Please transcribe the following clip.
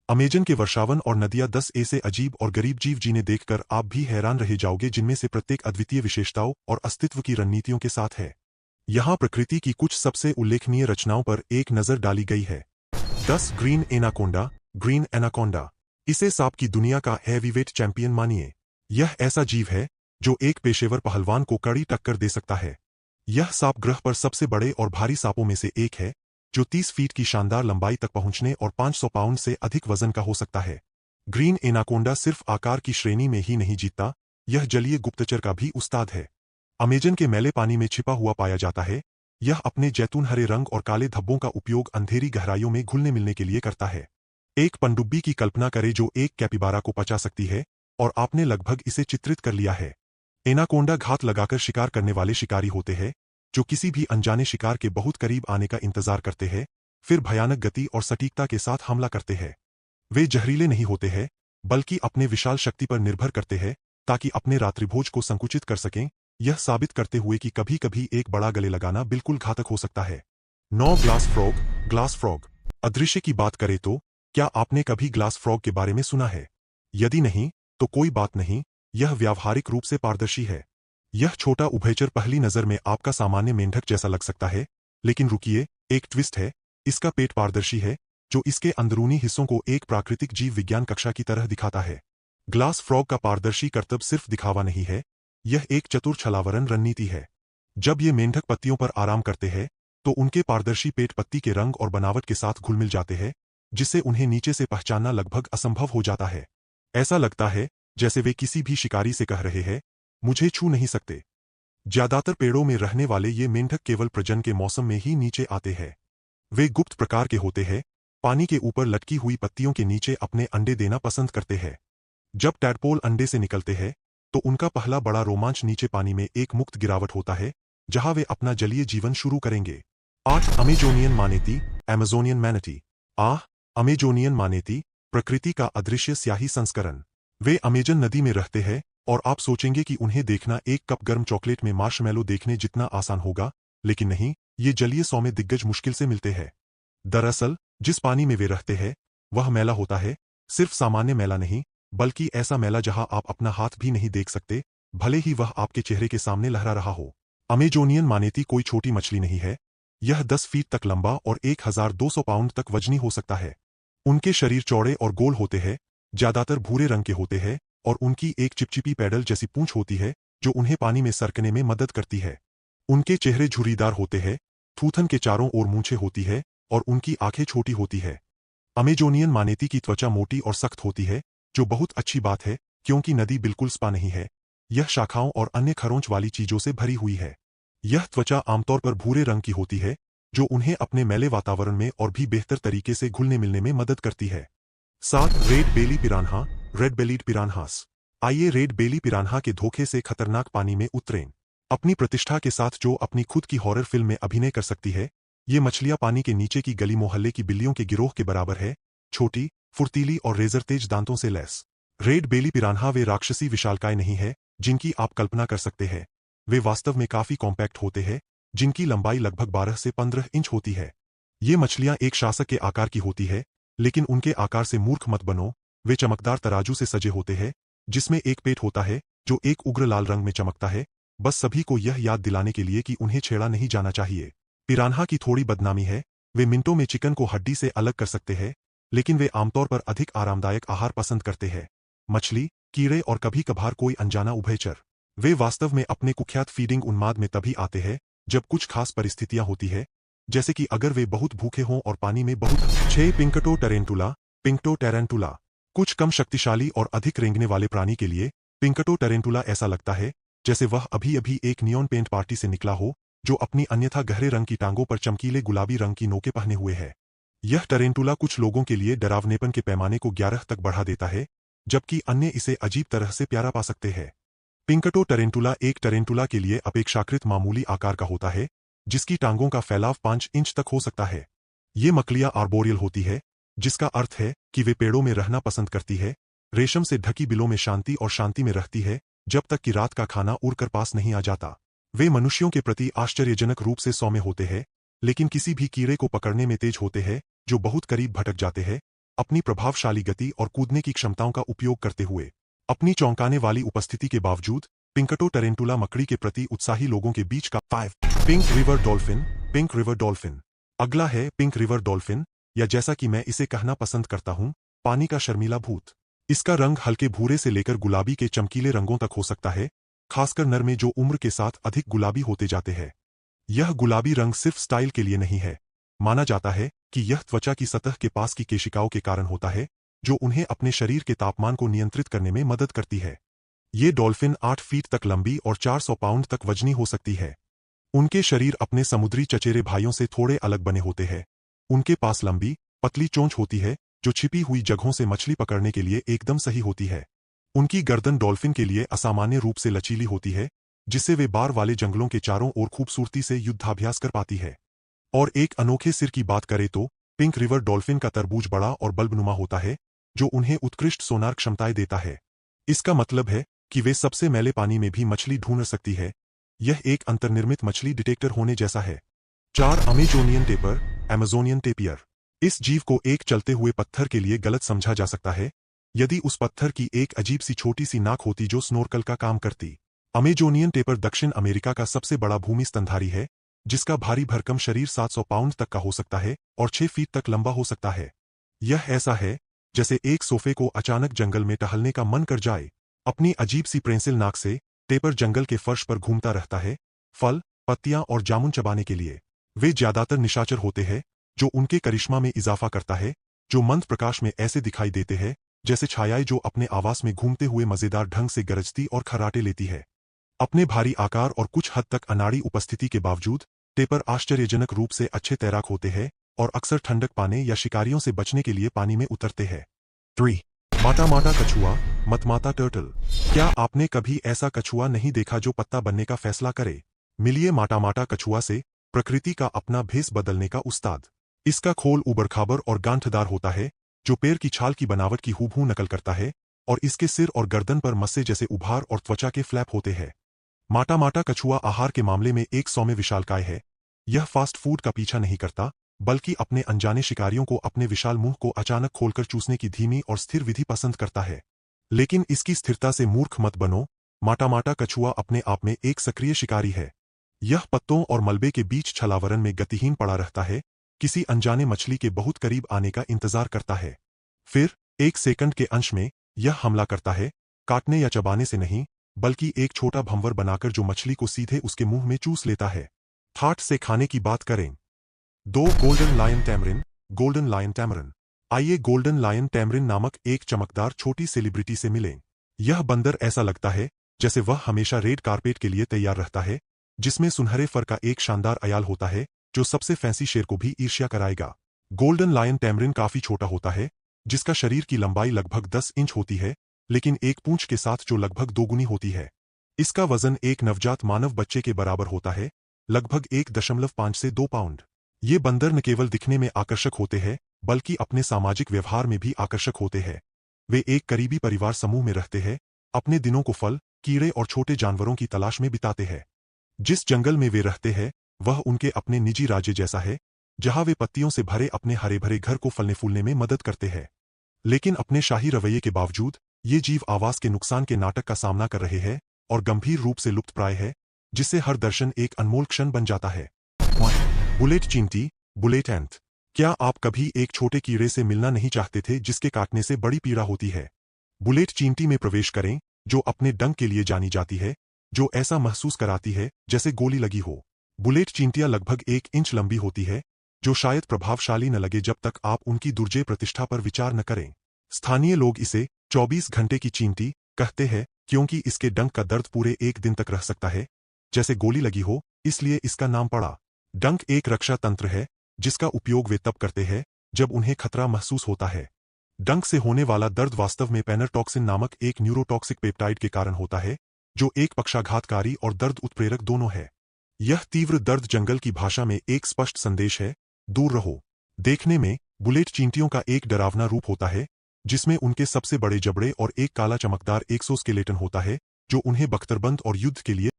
Amazon के वर्षावन और नदियां 10 ऐसे अजीब और गरीब जीव जिन्हें देखकर आप भी हैरान रह जाओगे, जिनमें से प्रत्येक अद्वितीय विशेषताओं और अस्तित्व की रणनीतियों के साथ है। यहाँ प्रकृति की कुछ सबसे उल्लेखनीय रचनाओं पर एक नजर डाली गई है। 10 ग्रीन एनाकोंडा। ग्रीन एनाकोंडा इसे सांप की दुनिया का हैवीवेट चैंपियन मानिए। यह ऐसा जीव है जो एक पेशेवर पहलवान को कड़ी टक्कर दे सकता है। यह सांप ग्रह पर सबसे बड़े और भारी सांपों में से एक है, जो 30 फीट की शानदार लंबाई तक पहुंचने और 500 पाउंड से अधिक वजन का हो सकता है। ग्रीन एनाकोंडा सिर्फ आकार की श्रेणी में ही नहीं जीतता, यह जलीय गुप्तचर का भी उस्ताद है। अमेजन के मैले पानी में छिपा हुआ पाया जाता है। यह अपने जैतून हरे रंग और काले धब्बों का उपयोग अंधेरी गहराइयों में घुलने मिलने के लिए करता है। एक पनडुब्बी की कल्पना करें जो एक कैपिबारा को पचा सकती है, और आपने लगभग इसे चित्रित कर लिया है। एनाकोंडा घात लगाकर शिकार करने वाले शिकारी होते हैं, जो किसी भी अनजाने शिकार के बहुत करीब आने का इंतजार करते हैं, फिर भयानक गति और सटीकता के साथ हमला करते हैं। वे जहरीले नहीं होते हैं, बल्कि अपने विशाल शक्ति पर निर्भर करते हैं ताकि अपने रात्रिभोज को संकुचित कर सकें, यह साबित करते हुए कि कभी कभी एक बड़ा गले लगाना बिल्कुल घातक हो सकता है। 9 ग्लास फ्रॉग। ग्लास फ्रॉग अदृश्य की बात करें तो क्या आपने कभी ग्लास फ्रॉग के बारे में सुना है? यदि नहीं, तो कोई बात नहीं, यह व्यावहारिक रूप से पारदर्शी है। यह छोटा उभयचर पहली नजर में आपका सामान्य मेंढक जैसा लग सकता है, लेकिन रुकिए, एक ट्विस्ट है। इसका पेट पारदर्शी है, जो इसके अंदरूनी हिस्सों को एक प्राकृतिक जीव विज्ञान कक्षा की तरह दिखाता है। ग्लास फ्रॉग का पारदर्शी करतब सिर्फ दिखावा नहीं है, यह एक चतुर छलावरण रणनीति है। जब ये मेंढक पत्तियों पर आराम करते हैं, तो उनके पारदर्शी पेट पत्ती के रंग और बनावट के साथ घुल मिल जाते हैं, जिससे उन्हें नीचे से पहचानना लगभग असंभव हो जाता है। ऐसा लगता है जैसे वे किसी भी शिकारी से कह रहे हैं, मुझे छू नहीं सकते। ज्यादातर पेड़ों में रहने वाले ये मेंढक केवल प्रजनन के मौसम में ही नीचे आते हैं। वे गुप्त प्रकार के होते हैं, पानी के ऊपर लटकी हुई पत्तियों के नीचे अपने अंडे देना पसंद करते हैं। जब टैडपोल अंडे से निकलते हैं, तो उनका पहला बड़ा रोमांच नीचे पानी में एक मुक्त गिरावट होता है, जहां वे अपना जलीय जीवन शुरू करेंगे। 8 अमेजोनियन मानेटी। एमेजोनियन मैनेटी। अमेजोनियन मानेटी प्रकृति का अदृश्य स्याही संस्करण। वे अमेजन नदी में रहते हैं, और आप सोचेंगे कि उन्हें देखना एक कप गर्म चॉकलेट में मार्शमैलो देखने जितना आसान होगा, लेकिन नहीं, ये जलीय सौम्य दिग्गज मुश्किल से मिलते हैं। दरअसल जिस पानी में वे रहते हैं, वह मैला होता है, सिर्फ सामान्य मैला नहीं, बल्कि ऐसा मैला जहां आप अपना हाथ भी नहीं देख सकते, भले ही वह आपके चेहरे के सामने लहरा रहा हो। अमेजोनियन मानेटी कोई छोटी मछली नहीं है। यह 10 फीट तक लंबा और 1200 पाउंड तक वजनी हो सकता है। उनके शरीर चौड़े और गोल होते हैं, ज्यादातर भूरे रंग के होते हैं, और उनकी एक चिपचिपी पैडल जैसी पूंछ होती है, जो उन्हें पानी में सरकने में मदद करती है। उनके चेहरे झुर्रीदार होते हैं, थूथन के चारों ओर मूंछें होती है, और उनकी आंखें छोटी होती है। अमेजोनियन मानेटी की त्वचा मोटी और सख्त होती है, जो बहुत अच्छी बात है, क्योंकि नदी बिल्कुल स्पा नहीं है। यह शाखाओं और अन्य खरोंच वाली चीजों से भरी हुई है। यह त्वचा आमतौर पर भूरे रंग की होती है, जो उन्हें अपने मैले वातावरण में और भी बेहतर तरीके से घुलने मिलने में मदद करती है। 7 red belly piranha. Red bellied piranhas. आइए रेड बेली पिरान्हा के धोखे से खतरनाक पानी में उतरें। अपनी प्रतिष्ठा के साथ जो अपनी खुद की हॉरर फिल्म में अभिनय कर सकती है, ये मछलियां पानी के नीचे की गली मोहल्ले की बिल्लियों के गिरोह के बराबर है, छोटी, फुर्तीली और रेजर तेज दांतों से लैस। रेड बेली पिरान्हा वे राक्षसी विशालकाय नहीं है जिनकी आप कल्पना कर सकते हैं। वे वास्तव में काफी कॉम्पैक्ट होते हैं, जिनकी लंबाई लगभग 12 से 15 इंच होती है। ये मछलियां एक शासक के आकार की होती है, लेकिन उनके आकार से मूर्ख मत बनो। वे चमकदार तराजू से सजे होते हैं, जिसमें एक पेट होता है जो एक उग्र लाल रंग में चमकता है, बस सभी को यह याद दिलाने के लिए कि उन्हें छेड़ा नहीं जाना चाहिए। पिरान्हा की थोड़ी बदनामी है, वे मिनटों में चिकन को हड्डी से अलग कर सकते हैं, लेकिन वे आमतौर पर अधिक आरामदायक आहार पसंद करते हैं। मछली, कीड़े और कभी कभार कोई अनजाना उभयचर। वे वास्तव में अपने कुख्यात फीडिंग उन्माद में तभी आते हैं जब कुछ खास परिस्थितियां होती है, जैसे कि अगर वे बहुत भूखे हों और पानी में बहुत। 6 पिंकटो टेरेंटुला। पिंकटो टेरेंटुला कुछ कम शक्तिशाली और अधिक रेंगने वाले प्राणी के लिए पिंकटो टेरेंटुला ऐसा लगता है जैसे वह अभी अभी एक नियॉन पेंट पार्टी से निकला हो, जो अपनी अन्यथा गहरे रंग की टांगों पर चमकीले गुलाबी रंग की नोकें पहने हुए है। यह टेरेंटुला कुछ लोगों के लिए डरावनेपन के पैमाने को 11 तक बढ़ा देता है, जबकि अन्य इसे अजीब तरह से प्यारा पा सकते हैं। पिंकटो टेरेंटुला एक टेरेंटुला के लिए अपेक्षाकृत मामूली आकार का होता है, जिसकी टांगों का फैलाव 5 इंच तक हो सकता है। ये मकड़ियां आर्बोरियल होती है, जिसका अर्थ है कि वे पेड़ों में रहना पसंद करती है, रेशम से ढकी बिलों में शांति और शांति में रहती है, जब तक कि रात का खाना उड़कर पास नहीं आ जाता। वे मनुष्यों के प्रति आश्चर्यजनक रूप से सौम्य होते हैं, लेकिन किसी भी कीड़े को पकड़ने में तेज होते हैं, जो बहुत करीब भटक जाते हैं, अपनी प्रभावशाली गति और कूदने की क्षमताओं का उपयोग करते हुए अपनी चौंकाने वाली उपस्थिति के बावजूद पिंकटो टरेंटुला मकड़ी के प्रति उत्साही लोगों के बीच का 5 pink river dolphin. Pink river dolphin अगला है पिंक रिवर डॉल्फिन, या जैसा कि मैं इसे कहना पसंद करता हूं, पानी का शर्मीला भूत। इसका रंग हल्के भूरे से लेकर गुलाबी के चमकीले रंगों तक हो सकता है, खासकर नर में जो उम्र के साथ अधिक गुलाबी होते जाते हैं। यह गुलाबी रंग सिर्फ स्टाइल के लिए नहीं है। माना जाता है कि यह त्वचा की सतह के पास की केशिकाओं के कारण होता है, जो उन्हें अपने शरीर के तापमान को नियंत्रित करने में मदद करती है। ये डॉल्फिन 8 फीट तक लंबी और 400 पाउंड तक वजनी हो सकती है। उनके शरीर अपने समुद्री चचेरे भाइयों से थोड़े अलग बने होते हैं। उनके पास लंबी, पतली चोंच होती है, जो छिपी हुई जगहों से मछली पकड़ने के लिए एकदम सही होती है। उनकी गर्दन डॉल्फिन के लिए असामान्य रूप से लचीली होती है, जिससे वे बार वाले जंगलों के चारों ओर खूबसूरती से युद्धाभ्यास कर पाती है। और एक अनोखे सिर की बात करें तो पिंक रिवर डॉल्फिन का तरबूज बड़ा और बल्बनुमा होता है, जो उन्हें उत्कृष्ट सोनार क्षमताएं देता है। इसका मतलब है कि वे सबसे मैले पानी में भी मछली ढूंढ सकती है। यह एक अंतर्निर्मित मछली डिटेक्टर होने जैसा है। 4 अमेजोनियन टेपर, अमेजोनियन टेपियर। इस जीव को एक चलते हुए पत्थर के लिए गलत समझा जा सकता है, यदि उस पत्थर की एक अजीब सी छोटी सी नाक होती जो स्नोरकल का काम करती। अमेजोनियन टेपर दक्षिण अमेरिका का सबसे बड़ा भूमि स्तनधारी है, जिसका भारी भरकम शरीर 700 पाउंड तक का हो सकता है और 6 फीट तक लंबा हो सकता है। यह ऐसा है जैसे एक सोफे को अचानक जंगल में टहलने का मन कर जाए। अपनी अजीब सी प्रेंसिल नाक से टेपर जंगल के फर्श पर घूमता रहता है, फल, पत्तियां और जामुन चबाने के लिए। वे ज्यादातर निशाचर होते हैं, जो उनके करिश्मा में इजाफा करता है, जो मंद प्रकाश में ऐसे दिखाई देते हैं जैसे छायाएं जो अपने आवास में घूमते हुए मजेदार ढंग से गरजती और खर्राटे लेती है। अपने भारी आकार और कुछ हद तक अनाड़ी उपस्थिति के बावजूद टेपर आश्चर्यजनक रूप से अच्छे तैराक होते हैं और अक्सर ठंडक पाने या शिकारियों से बचने के लिए पानी में उतरते हैं। 3 माटा माटा कछुआ, मतमाता टर्टल। क्या आपने कभी ऐसा कछुआ नहीं देखा जो पत्ता बनने का फैसला करे? मिलिए माटा माटा कछुआ से, प्रकृति का अपना भेस बदलने का उस्ताद। इसका खोल उबड़खाबड़ और गांठदार होता है, जो पेड़ की छाल की बनावट की हूबहू नकल करता है, और इसके सिर और गर्दन पर मस्से जैसे उभार और त्वचा के फ्लैप होते हैं। माटा माटा कछुआ आहार के मामले में एक सौम्य विशालकाय है। यह फास्ट फूड का पीछा नहीं करता, बल्कि अपने अनजाने शिकारियों को अपने विशाल मुंह को अचानक खोलकर चूसने की धीमी और स्थिर विधि पसंद करता है। लेकिन इसकी स्थिरता से मूर्ख मत बनो। माटा माटा कछुआ अपने आप में एक सक्रिय शिकारी है। यह पत्तों और मलबे के बीच छलावरण में गतिहीन पड़ा रहता है, किसी अनजाने मछली के बहुत करीब आने का इंतजार करता है। फिर 1 सेकंड के अंश में यह हमला करता है, काटने या चबाने से नहीं, बल्कि एक छोटा भंवर बनाकर जो मछली को सीधे उसके मुंह में चूस लेता है। ठाठ से खाने की बात करें। 2 golden lion tamarin. Golden lion tamarin. आइए गोल्डन लायन टैमरिन नामक एक चमकदार छोटी सेलिब्रिटी से मिलें। यह बंदर ऐसा लगता है जैसे वह हमेशा रेड कारपेट के लिए तैयार रहता है, जिसमें सुनहरे फर का एक शानदार अयाल होता है, जो सबसे फैंसी शेर को भी ईर्ष्या कराएगा। गोल्डन लायन टैमरिन काफी छोटा होता है, जिसका शरीर की लंबाई लगभग 10 इंच होती है, लेकिन एक पूंछ के साथ जो लगभग 2 गुनी होती है। इसका वजन एक नवजात मानव बच्चे के बराबर होता है, लगभग 1.5 से 2 पाउंड। ये बंदर न केवल दिखने में आकर्षक होते हैं, बल्कि अपने सामाजिक व्यवहार में भी आकर्षक होते हैं। वे एक करीबी परिवार समूह में रहते हैं, अपने दिनों को फल, कीड़े और छोटे जानवरों की तलाश में बिताते हैं। जिस जंगल में वे रहते हैं, वह उनके अपने निजी राज्य जैसा है, जहां वे पत्तियों से भरे अपने हरे भरे घर को फलने फूलने में मदद करते हैं। लेकिन अपने शाही रवैये के बावजूद ये जीव आवास के नुकसान के नाटक का सामना कर रहे हैं और गंभीर रूप से लुप्तप्राय है, जिससे हर दर्शन एक अनमोल क्षण बन जाता है। बुलेट चींटी, बुलेट एंट। क्या आप कभी एक छोटे कीड़े से मिलना नहीं चाहते थे जिसके काटने से बड़ी पीड़ा होती है? बुलेट चींटी में प्रवेश करें, जो अपने डंक के लिए जानी जाती है, जो ऐसा महसूस कराती है जैसे गोली लगी हो। बुलेट चींटियां लगभग 1 इंच लंबी होती है, जो शायद प्रभावशाली न लगे जब तक आप उनकी दुर्जेय प्रतिष्ठा पर विचार न करें। स्थानीय लोग इसे 24 घंटे की चींटी कहते हैं, क्योंकि इसके डंक का दर्द पूरे 1 दिन तक रह सकता है, जैसे गोली लगी हो, इसलिए इसका नाम पड़ा। डंक एक रक्षा तंत्र है, जिसका उपयोग वे तब करते हैं जब उन्हें खतरा महसूस होता है। डंक से होने वाला दर्द वास्तव में पेनरटॉक्सिन नामक एक न्यूरोटॉक्सिक पेप्टाइड के कारण होता है, जो एक पक्षाघातकारी और दर्द उत्प्रेरक दोनों है। यह तीव्र दर्द जंगल की भाषा में एक स्पष्ट संदेश है, दूर रहो। देखने में बुलेट चींटियों का एक डरावना रूप होता है, जिसमें उनके सबसे बड़े जबड़े और एक काला चमकदार एक्सोस्केलेटन होता है, जो उन्हें बख्तरबंद और युद्ध के लिए